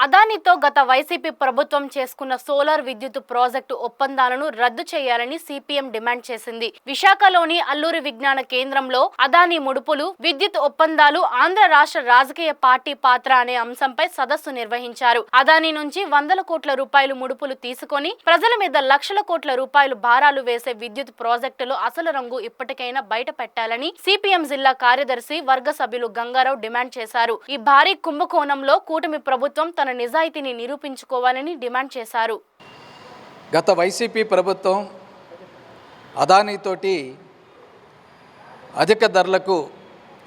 అదానితో గత వైసీపీ ప్రభుత్వం చేసుకున్న సోలార్ విద్యుత్ ప్రాజెక్టు ఒప్పందాలను రద్దు చేయాలని సిపిఎం డిమాండ్ చేసింది. విశాఖలోని అల్లూరి విజ్ఞాన కేంద్రంలో అదాని ముడుపులు, విద్యుత్ ఒప్పందాలు, ఆంధ్ర రాష్ట్ర రాజకీయ పార్టీ పాత్ర అనే అంశంపై సదస్సు నిర్వహించారు. అదాని నుంచి వందల కోట్ల రూపాయలు ముడుపులు తీసుకొని ప్రజల మీద లక్షల కోట్ల రూపాయలు భారాలు వేసే విద్యుత్ ప్రాజెక్టులు అసలు రంగు ఇప్పటికైనా బయట పెట్టాలని సిపిఎం జిల్లా కార్యదర్శి వర్గ సభ్యులు గంగారావు డిమాండ్ చేశారు. ఈ భారీ కుంభకోణంలో కూటమి ప్రభుత్వం తన నిజాయితీని నిరూపించుకోవాలని డిమాండ్ చేశారు. గత వైసీపీ ప్రభుత్వం అదానీతోటి అధిక ధరలకు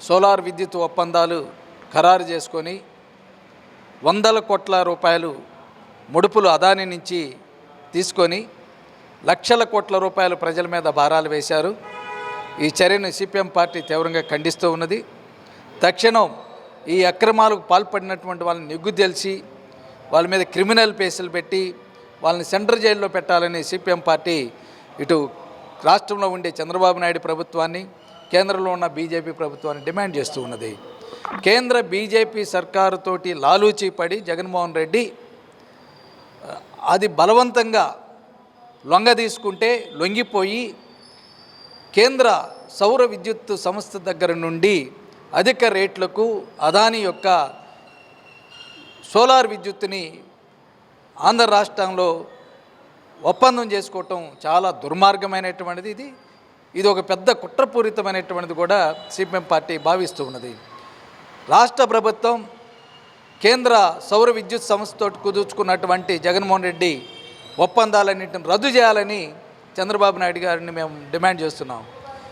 సోలార్ విద్యుత్ ఒప్పందాలు ఖరారు చేసుకొని వందల కోట్ల రూపాయలు ముడుపులు అదానీ నుంచి తీసుకొని లక్షల కోట్ల రూపాయలు ప్రజల మీద భారాలు వేశారు. ఈ చర్యను సిపిఎం పార్టీ తీవ్రంగా ఖండిస్తూ ఉన్నది. తక్షణం ఈ అక్రమాలకు పాల్పడినటువంటి వాళ్ళని నిగ్గుదెల్చి వాళ్ళ మీద క్రిమినల్ కేసులు పెట్టి వాళ్ళని సెంట్రల్ జైల్లో పెట్టాలని సిపిఎం పార్టీ ఇటు రాష్ట్రంలో ఉండే చంద్రబాబు నాయుడు ప్రభుత్వాన్ని, కేంద్రంలో ఉన్న బీజేపీ ప్రభుత్వాన్ని డిమాండ్ చేస్తూ ఉన్నది. కేంద్ర బీజేపీ సర్కారుతోటి లాలూచీ పడి జగన్మోహన్ రెడ్డి అది బలవంతంగా లొంగ తీసుకుంటే లొంగిపోయి కేంద్ర సౌర విద్యుత్ సంస్థ దగ్గర నుండి అధిక రేట్లకు అదాని యొక్క సోలార్ విద్యుత్తుని ఆంధ్ర రాష్ట్రంలో ఒప్పందం చేసుకోవటం చాలా దుర్మార్గమైనటువంటిది. ఇది ఒక పెద్ద కుట్రపూరితమైనటువంటిది కూడా సిపిఎం పార్టీ భావిస్తూ ఉన్నది. రాష్ట్ర ప్రభుత్వం కేంద్ర సౌర విద్యుత్ సంస్థతో కుదుర్చుకున్నటువంటి జగన్మోహన్ రెడ్డి ఒప్పందాలన్నింటిని రద్దు చేయాలని చంద్రబాబు నాయుడు గారిని మేము డిమాండ్ చేస్తున్నాం.